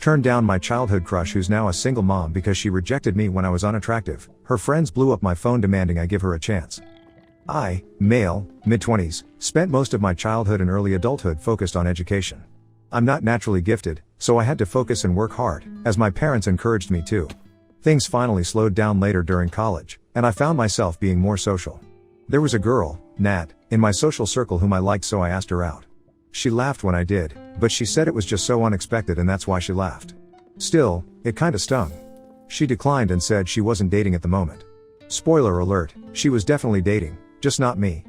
Turned down my childhood crush who's now a single mom because she rejected me when I was unattractive. Her friends blew up my phone demanding I give her a chance. I, male, mid-20s, spent most of my childhood and early adulthood focused on education. I'm not naturally gifted, so I had to focus and work hard, as my parents encouraged me to. Things finally slowed down later during college, and I found myself being more social. There was a girl, Nat, in my social circle whom I liked, so I asked her out. She laughed when I did, but she said it was just so unexpected and that's why she laughed. Still, it kinda stung. She declined and said she wasn't dating at the moment. Spoiler alert, she was definitely dating, just not me.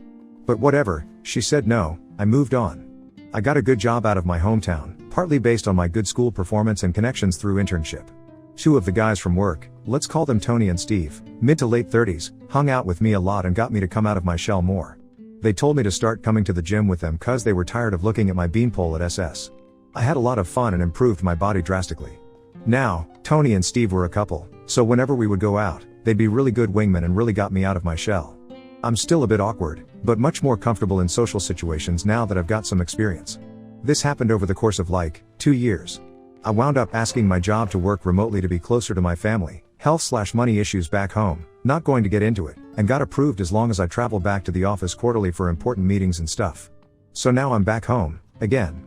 But whatever, she said no, I moved on. I got a good job out of my hometown, partly based on my good school performance and connections through internship. Two of the guys from work, let's call them Tony and Steve, mid to late 30s, hung out with me a lot and got me to come out of my shell more. They told me to start coming to the gym with them cause they were tired of looking at my beanpole at SS. I had a lot of fun and improved my body drastically. Now, Tony and Steve were a couple, so whenever we would go out, they'd be really good wingmen and really got me out of my shell. I'm still a bit awkward, but much more comfortable in social situations now that I've got some experience. This happened over the course of 2 years. I wound up asking my job to work remotely to be closer to my family, health/money issues back home, not going to get into it, and got approved as long as I travel back to the office quarterly for important meetings and stuff. So now I'm back home, again.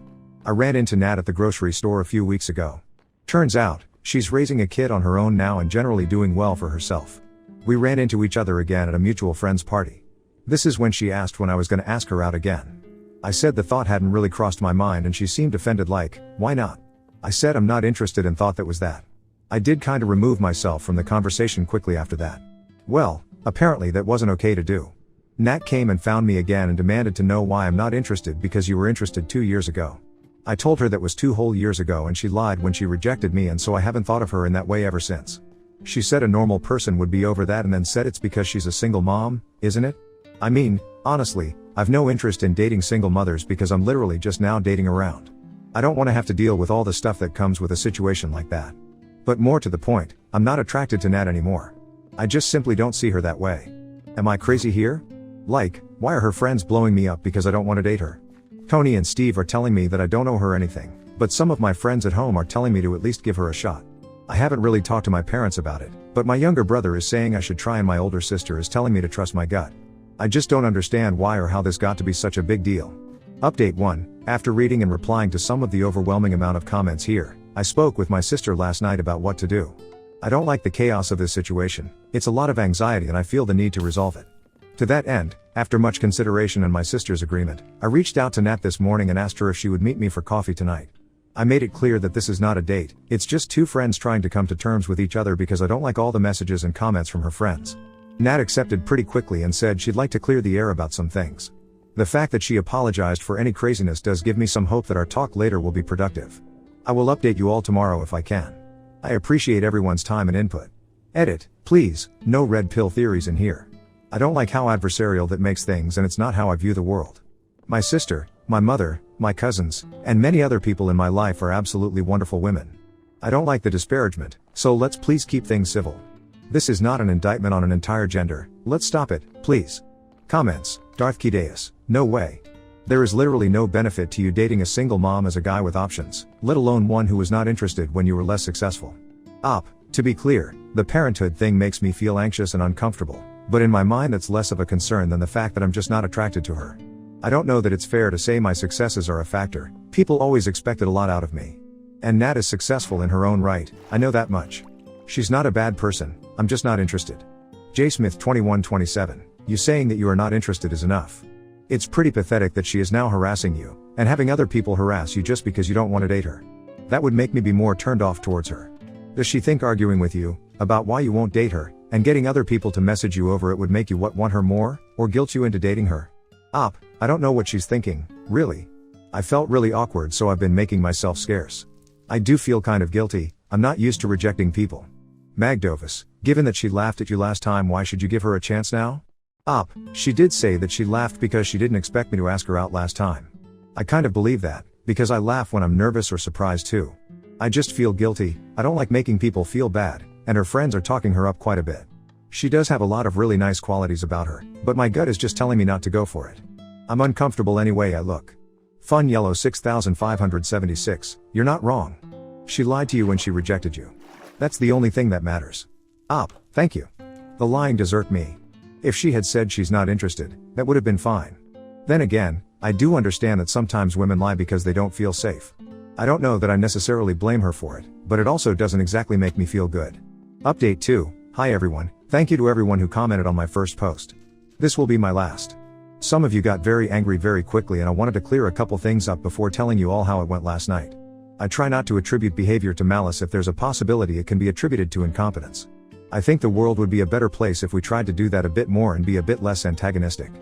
I ran into Nat at the grocery store a few weeks ago. Turns out, she's raising a kid on her own now and generally doing well for herself. We ran into each other again at a mutual friend's party. This is when she asked when I was gonna ask her out again. I said the thought hadn't really crossed my mind and she seemed offended why not? I said I'm not interested and thought that was that. I did kinda remove myself from the conversation quickly after that. Well, apparently that wasn't okay to do. Nat came and found me again and demanded to know why I'm not interested because you were interested 2 years ago. I told her that was 2 whole years ago and she lied when she rejected me and so I haven't thought of her in that way ever since. She said a normal person would be over that and then said it's because she's a single mom, isn't it? I mean, honestly, I've no interest in dating single mothers because I'm literally just now dating around. I don't want to have to deal with all the stuff that comes with a situation like that. But more to the point, I'm not attracted to Nat anymore. I just simply don't see her that way. Am I crazy here? Why are her friends blowing me up because I don't want to date her? Tony and Steve are telling me that I don't owe her anything, but some of my friends at home are telling me to at least give her a shot. I haven't really talked to my parents about it, but my younger brother is saying I should try and my older sister is telling me to trust my gut. I just don't understand why or how this got to be such a big deal. Update 1, after reading and replying to some of the overwhelming amount of comments here, I spoke with my sister last night about what to do. I don't like the chaos of this situation, it's a lot of anxiety and I feel the need to resolve it. To that end, after much consideration and my sister's agreement, I reached out to Nat this morning and asked her if she would meet me for coffee tonight. I made it clear that this is not a date, it's just 2 friends trying to come to terms with each other because I don't like all the messages and comments from her friends. Nat accepted pretty quickly and said she'd like to clear the air about some things. The fact that she apologized for any craziness does give me some hope that our talk later will be productive. I will update you all tomorrow if I can. I appreciate everyone's time and input. Edit, please, no red pill theories in here. I don't like how adversarial that makes things and it's not how I view the world. My sister, my mother, my cousins, and many other people in my life are absolutely wonderful women. I don't like the disparagement, so let's please keep things civil. This is not an indictment on an entire gender, let's stop it, please. Comments, Darth Kideus, no way. There is literally no benefit to you dating a single mom as a guy with options, let alone one who was not interested when you were less successful. To be clear, the parenthood thing makes me feel anxious and uncomfortable, but in my mind that's less of a concern than the fact that I'm just not attracted to her. I don't know that it's fair to say my successes are a factor, people always expected a lot out of me. And Nat is successful in her own right, I know that much. She's not a bad person, I'm just not interested. J. Smith 2127, you saying that you are not interested is enough. It's pretty pathetic that she is now harassing you, and having other people harass you just because you don't want to date her. That would make me be more turned off towards her. Does she think arguing with you, about why you won't date her, and getting other people to message you over it would make you want her more, or guilt you into dating her? I don't know what she's thinking, really. I felt really awkward so I've been making myself scarce. I do feel kind of guilty, I'm not used to rejecting people. Magdovis, given that she laughed at you last time, why should you give her a chance now? She did say that she laughed because she didn't expect me to ask her out last time. I kind of believe that, because I laugh when I'm nervous or surprised too. I just feel guilty, I don't like making people feel bad, and her friends are talking her up quite a bit. She does have a lot of really nice qualities about her, but my gut is just telling me not to go for it. I'm uncomfortable anyway I look. Fun Yellow 6576, you're not wrong. She lied to you when she rejected you. That's the only thing that matters. Op, thank you. The lying does irk me. If she had said she's not interested, that would have been fine. Then again, I do understand that sometimes women lie because they don't feel safe. I don't know that I necessarily blame her for it, but it also doesn't exactly make me feel good. Update 2. Hi everyone, thank you to everyone who commented on my first post. This will be my last. Some of you got very angry very quickly and I wanted to clear a couple things up before telling you all how it went last night. I try not to attribute behavior to malice if there's a possibility it can be attributed to incompetence. I think the world would be a better place if we tried to do that a bit more and be a bit less antagonistic.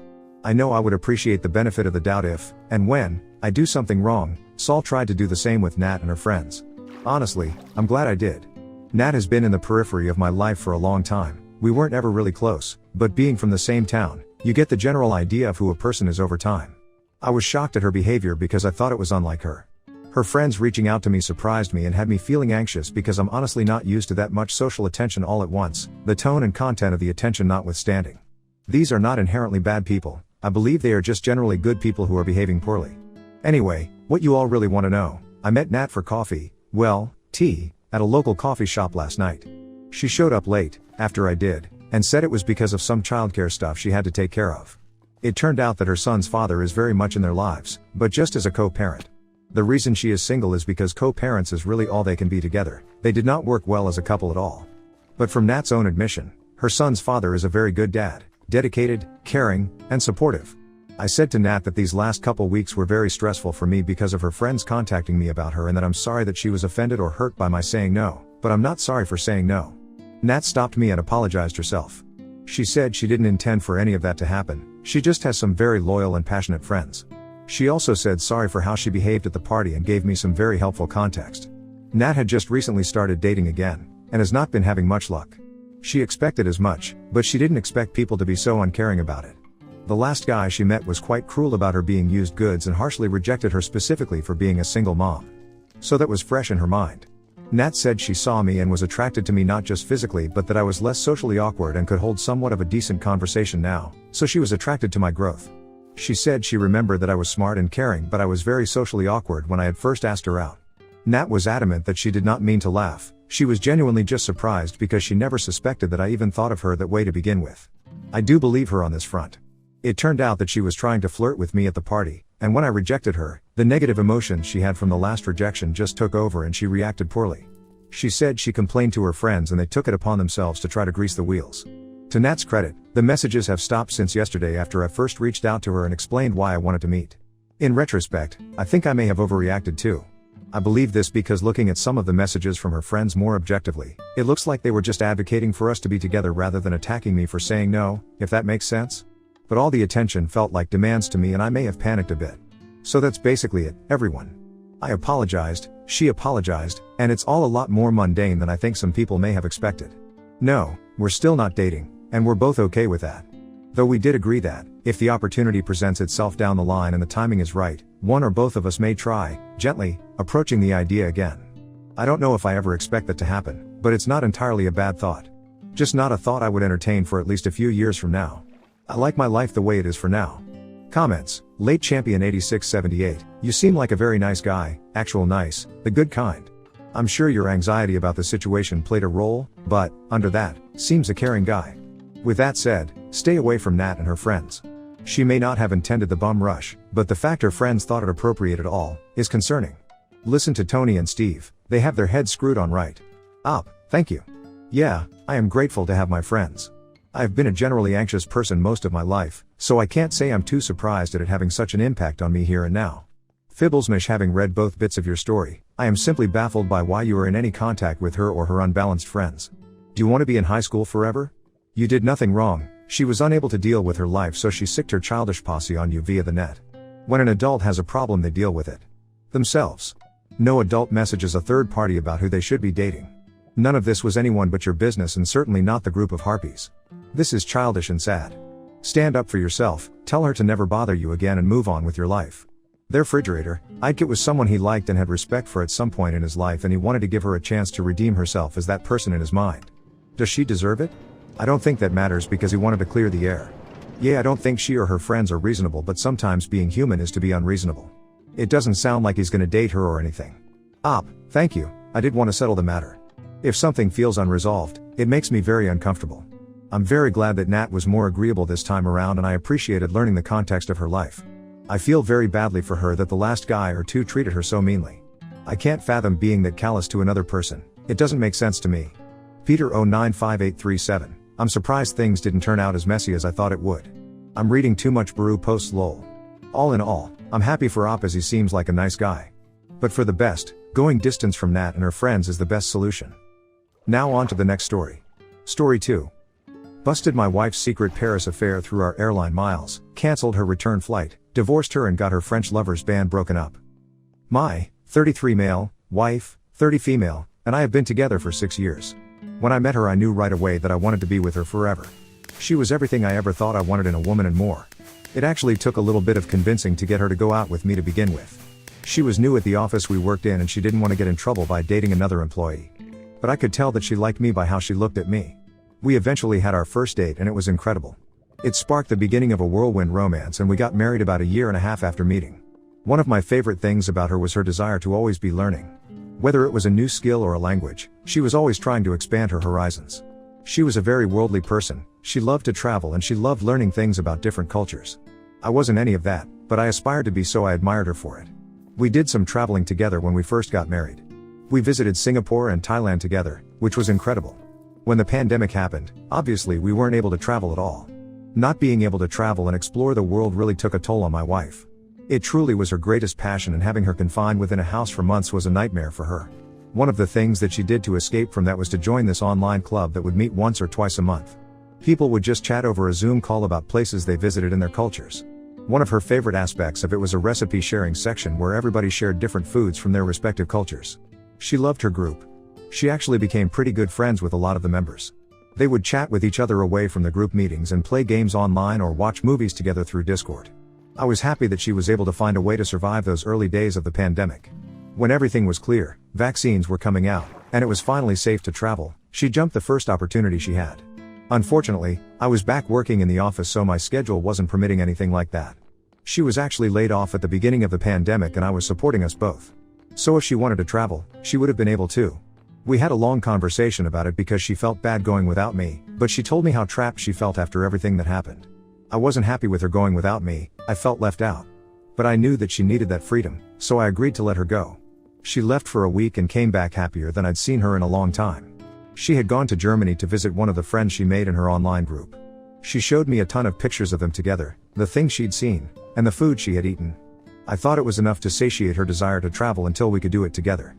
I know I would appreciate the benefit of the doubt if, and when, I do something wrong. Saul tried to do the same with Nat and her friends. Honestly, I'm glad I did. Nat has been in the periphery of my life for a long time. We weren't ever really close, but being from the same town, you get the general idea of who a person is over time. I was shocked at her behavior because I thought it was unlike her. Her friends reaching out to me surprised me and had me feeling anxious because I'm honestly not used to that much social attention all at once, the tone and content of the attention notwithstanding. These are not inherently bad people, I believe they are just generally good people who are behaving poorly. Anyway, what you all really want to know, I met Nat for coffee, tea, at a local coffee shop last night. She showed up late, after I did, and said it was because of some childcare stuff she had to take care of. It turned out that her son's father is very much in their lives, but just as a co-parent. The reason she is single is because co-parents is really all they can be together, they did not work well as a couple at all. But from Nat's own admission, her son's father is a very good dad, dedicated, caring, and supportive. I said to Nat that these last couple weeks were very stressful for me because of her friends contacting me about her and that I'm sorry that she was offended or hurt by my saying no, but I'm not sorry for saying no. Nat stopped me and apologized herself. She said she didn't intend for any of that to happen, she just has some very loyal and passionate friends. She also said sorry for how she behaved at the party and gave me some very helpful context. Nat had just recently started dating again, and has not been having much luck. She expected as much, but she didn't expect people to be so uncaring about it. The last guy she met was quite cruel about her being used goods and harshly rejected her specifically for being a single mom. So that was fresh in her mind. Nat said she saw me and was attracted to me not just physically but that I was less socially awkward and could hold somewhat of a decent conversation now, so she was attracted to my growth. She said she remembered that I was smart and caring but I was very socially awkward when I had first asked her out. Nat was adamant that she did not mean to laugh, she was genuinely just surprised because she never suspected that I even thought of her that way to begin with. I do believe her on this front. It turned out that she was trying to flirt with me at the party, and when I rejected her, the negative emotions she had from the last rejection just took over and she reacted poorly. She said she complained to her friends and they took it upon themselves to try to grease the wheels. To Nat's credit, the messages have stopped since yesterday after I first reached out to her and explained why I wanted to meet. In retrospect, I think I may have overreacted too. I believe this because looking at some of the messages from her friends more objectively, it looks like they were just advocating for us to be together rather than attacking me for saying no, if that makes sense. But all the attention felt like demands to me and I may have panicked a bit. So that's basically it, everyone. I apologized, she apologized, and it's all a lot more mundane than I think some people may have expected. No, we're still not dating, and we're both okay with that. Though we did agree that, if the opportunity presents itself down the line and the timing is right, one or both of us may try, gently, approaching the idea again. I don't know if I ever expect that to happen, but it's not entirely a bad thought. Just not a thought I would entertain for at least a few years from now. I like my life the way it is for now. Comments, late champion 8678, you seem like a very nice guy, actual nice, the good kind. I'm sure your anxiety about the situation played a role, but, under that, seems a caring guy. With that said, stay away from Nat and her friends. She may not have intended the bum rush, but the fact her friends thought it appropriate at all, is concerning. Listen to Tony and Steve, they have their heads screwed on right. Op, thank you. Yeah, I am grateful to have my friends. I've been a generally anxious person most of my life, so I can't say I'm too surprised at it having such an impact on me here and now. Fibblesmish, having read both bits of your story, I am simply baffled by why you are in any contact with her or her unbalanced friends. Do you want to be in high school forever? You did nothing wrong, she was unable to deal with her life so she sicked her childish posse on you via the net. When an adult has a problem they deal with it themselves. No adult messages a third party about who they should be dating. None of this was anyone but your business and certainly not the group of harpies. This is childish and sad. Stand up for yourself, tell her to never bother you again and move on with your life. Their refrigerator, Ike was someone he liked and had respect for at some point in his life and he wanted to give her a chance to redeem herself as that person in his mind. Does she deserve it? I don't think that matters because he wanted to clear the air. Yeah, I don't think she or her friends are reasonable but sometimes being human is to be unreasonable. It doesn't sound like he's gonna date her or anything. Op, thank you. I did want to settle the matter. If something feels unresolved, it makes me very uncomfortable. I'm very glad that Nat was more agreeable this time around, and I appreciated learning the context of her life. I feel very badly for her that the last guy or two treated her so meanly. I can't fathom being that callous to another person. It doesn't make sense to me. Peter 095837. I'm surprised things didn't turn out as messy as I thought it would. I'm reading too much Baru posts lol. All in all, I'm happy for Op as he seems like a nice guy. But for the best, going distance from Nat and her friends is the best solution. Now on to the next story. Story 2. Busted my wife's secret Paris affair through our airline miles, cancelled her return flight, divorced her and got her French lovers band broken up. My 33 male, wife, 30 female, and I have been together for 6 years. When I met her I knew right away that I wanted to be with her forever. She was everything I ever thought I wanted in a woman and more. It actually took a little bit of convincing to get her to go out with me to begin with. She was new at the office we worked in and she didn't want to get in trouble by dating another employee. But I could tell that she liked me by how she looked at me. We eventually had our first date and it was incredible. It sparked the beginning of a whirlwind romance and we got married about 1.5 years after meeting. One of my favorite things about her was her desire to always be learning. Whether it was a new skill or a language, she was always trying to expand her horizons. She was a very worldly person, she loved to travel and she loved learning things about different cultures. I wasn't any of that, but I aspired to be, so I admired her for it. We did some traveling together when we first got married. We visited Singapore and Thailand together, which was incredible. When the pandemic happened, obviously we weren't able to travel at all. Not being able to travel and explore the world really took a toll on my wife. It truly was her greatest passion, and having her confined within a house for months was a nightmare for her. One of the things that she did to escape from that was to join this online club that would meet once or twice a month. People would just chat over a Zoom call about places they visited and their cultures. One of her favorite aspects of it was a recipe sharing section where everybody shared different foods from their respective cultures. She loved her group. She actually became pretty good friends with a lot of the members. They would chat with each other away from the group meetings and play games online or watch movies together through Discord. I was happy that she was able to find a way to survive those early days of the pandemic. When everything was clear, vaccines were coming out, and it was finally safe to travel, she jumped the first opportunity she had. Unfortunately, I was back working in the office, so my schedule wasn't permitting anything like that. She was actually laid off at the beginning of the pandemic and I was supporting us both. So if she wanted to travel, she would have been able to. We had a long conversation about it because she felt bad going without me, but she told me how trapped she felt after everything that happened. I wasn't happy with her going without me, I felt left out. But I knew that she needed that freedom, so I agreed to let her go. She left for a week and came back happier than I'd seen her in a long time. She had gone to Germany to visit one of the friends she made in her online group. She showed me a ton of pictures of them together, the things she'd seen, and the food she had eaten. I thought it was enough to satiate her desire to travel until we could do it together.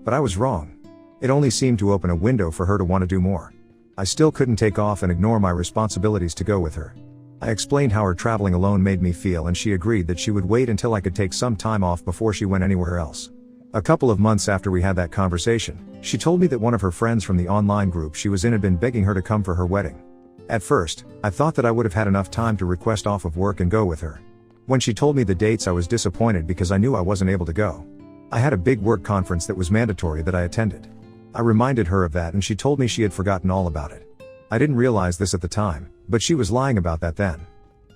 But I was wrong. It only seemed to open a window for her to want to do more. I still couldn't take off and ignore my responsibilities to go with her. I explained how her traveling alone made me feel and she agreed that she would wait until I could take some time off before she went anywhere else. A couple of months after we had that conversation, she told me that one of her friends from the online group she was in had been begging her to come for her wedding. At first, I thought that I would have had enough time to request off of work and go with her. When she told me the dates I was disappointed because I knew I wasn't able to go. I had a big work conference that was mandatory that I attended. I reminded her of that and she told me she had forgotten all about it. I didn't realize this at the time, but she was lying about that then.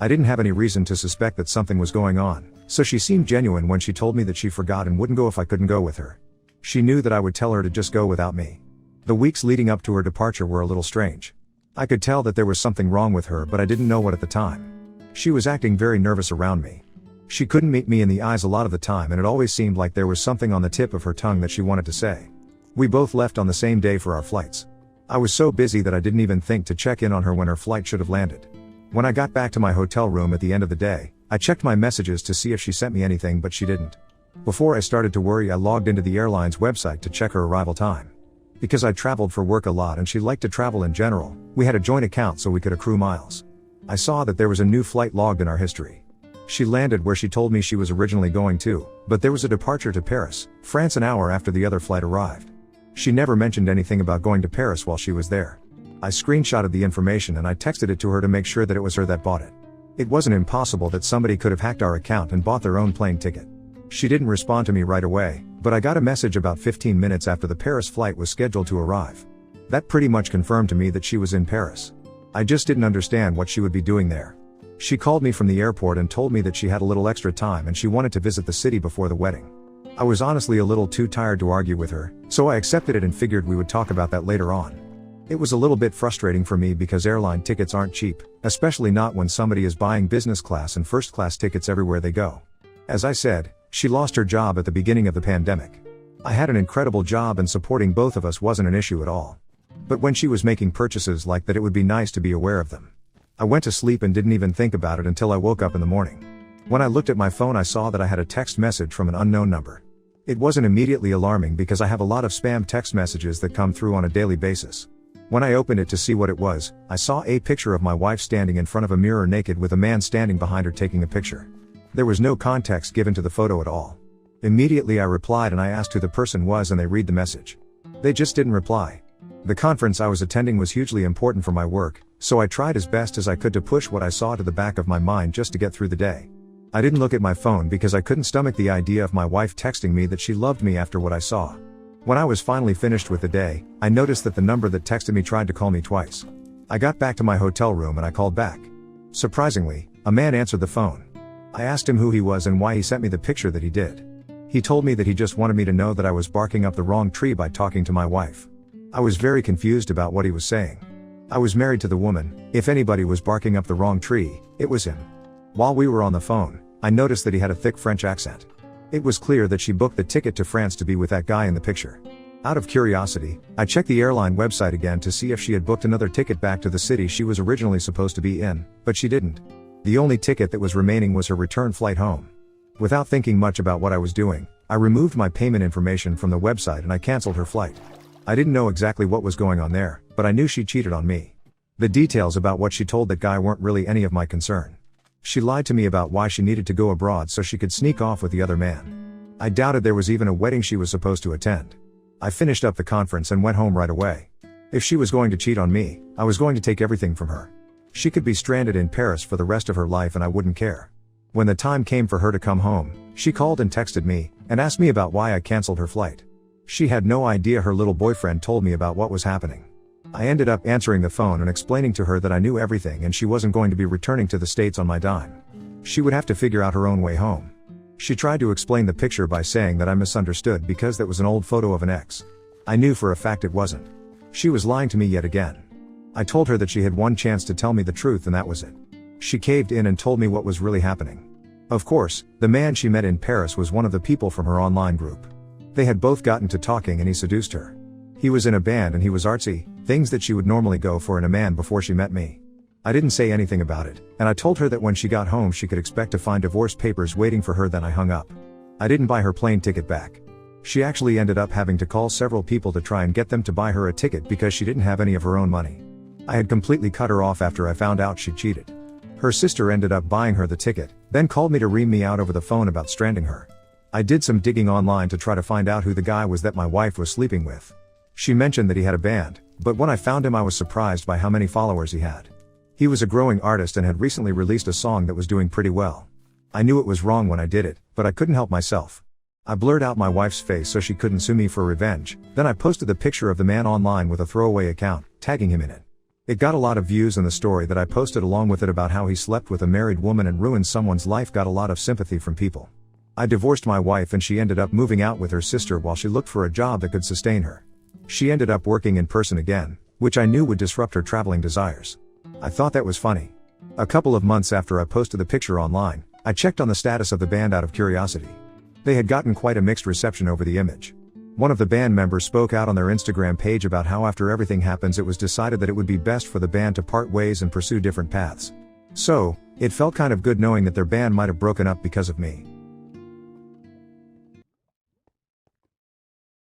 I didn't have any reason to suspect that something was going on, so she seemed genuine when she told me that she forgot and wouldn't go if I couldn't go with her. She knew that I would tell her to just go without me. The weeks leading up to her departure were a little strange. I could tell that there was something wrong with her, but I didn't know what at the time. She was acting very nervous around me. She couldn't meet me in the eyes a lot of the time and it always seemed like there was something on the tip of her tongue that she wanted to say. We both left on the same day for our flights. I was so busy that I didn't even think to check in on her when her flight should have landed. When I got back to my hotel room at the end of the day, I checked my messages to see if she sent me anything, but she didn't. Before I started to worry, I logged into the airline's website to check her arrival time. Because I traveled for work a lot and she liked to travel in general, we had a joint account so we could accrue miles. I saw that there was a new flight logged in our history. She landed where she told me she was originally going to, but there was a departure to Paris, France an hour after the other flight arrived. She never mentioned anything about going to Paris while she was there. I screenshotted the information and I texted it to her to make sure that it was her that bought it. It wasn't impossible that somebody could have hacked our account and bought their own plane ticket. She didn't respond to me right away, but I got a message about 15 minutes after the Paris flight was scheduled to arrive. That pretty much confirmed to me that she was in Paris. I just didn't understand what she would be doing there. She called me from the airport and told me that she had a little extra time and she wanted to visit the city before the wedding. I was honestly a little too tired to argue with her, so I accepted it and figured we would talk about that later on. It was a little bit frustrating for me because airline tickets aren't cheap, especially not when somebody is buying business class and first class tickets everywhere they go. As I said, she lost her job at the beginning of the pandemic. I had an incredible job and supporting both of us wasn't an issue at all. But when she was making purchases like that, it would be nice to be aware of them. I went to sleep and didn't even think about it until I woke up in the morning. When I looked at my phone, I saw that I had a text message from an unknown number. It wasn't immediately alarming because I have a lot of spam text messages that come through on a daily basis. When I opened it to see what it was, I saw a picture of my wife standing in front of a mirror naked with a man standing behind her taking a picture. There was no context given to the photo at all. Immediately I replied and I asked who the person was and they read the message. They just didn't reply. The conference I was attending was hugely important for my work, so I tried as best as I could to push what I saw to the back of my mind just to get through the day. I didn't look at my phone because I couldn't stomach the idea of my wife texting me that she loved me after what I saw. When I was finally finished with the day, I noticed that the number that texted me tried to call me twice. I got back to my hotel room and I called back. Surprisingly, a man answered the phone. I asked him who he was and why he sent me the picture that he did. He told me that he just wanted me to know that I was barking up the wrong tree by talking to my wife. I was very confused about what he was saying. I was married to the woman. If anybody was barking up the wrong tree, it was him. While we were on the phone, I noticed that he had a thick French accent. It was clear that she booked the ticket to France to be with that guy in the picture. Out of curiosity, I checked the airline website again to see if she had booked another ticket back to the city she was originally supposed to be in, but she didn't. The only ticket that was remaining was her return flight home. Without thinking much about what I was doing, I removed my payment information from the website and I canceled her flight. I didn't know exactly what was going on there, but I knew she cheated on me. The details about what she told that guy weren't really any of my concern. She lied to me about why she needed to go abroad so she could sneak off with the other man. I doubted there was even a wedding she was supposed to attend. I finished up the conference and went home right away. If she was going to cheat on me, I was going to take everything from her. She could be stranded in Paris for the rest of her life and I wouldn't care. When the time came for her to come home, she called and texted me, and asked me about why I canceled her flight. She had no idea her little boyfriend told me about what was happening. I ended up answering the phone and explaining to her that I knew everything and she wasn't going to be returning to the States on my dime. She would have to figure out her own way home. She tried to explain the picture by saying that I misunderstood because that was an old photo of an ex. I knew for a fact it wasn't. She was lying to me yet again. I told her that she had one chance to tell me the truth and that was it. She caved in and told me what was really happening. Of course, the man she met in Paris was one of the people from her online group. They had both gotten to talking and he seduced her. He was in a band and he was artsy, things that she would normally go for in a man before she met me. I didn't say anything about it, and I told her that when she got home she could expect to find divorce papers waiting for her. Then I hung up. I didn't buy her plane ticket back. She actually ended up having to call several people to try and get them to buy her a ticket because she didn't have any of her own money. I had completely cut her off after I found out she cheated. Her sister ended up buying her the ticket, then called me to ream me out over the phone about stranding her. I did some digging online to try to find out who the guy was that my wife was sleeping with. She mentioned that he had a band, but when I found him I was surprised by how many followers he had. He was a growing artist and had recently released a song that was doing pretty well. I knew it was wrong when I did it, but I couldn't help myself. I blurred out my wife's face so she couldn't sue me for revenge, then I posted the picture of the man online with a throwaway account, tagging him in it. It got a lot of views and the story that I posted along with it about how he slept with a married woman and ruined someone's life got a lot of sympathy from people. I divorced my wife and she ended up moving out with her sister while she looked for a job that could sustain her. She ended up working in person again, which I knew would disrupt her traveling desires. I thought that was funny. A couple of months after I posted the picture online, I checked on the status of the band out of curiosity. They had gotten quite a mixed reception over the image. One of the band members spoke out on their Instagram page about how after everything happens it was decided that it would be best for the band to part ways and pursue different paths. So, it felt kind of good knowing that their band might have broken up because of me.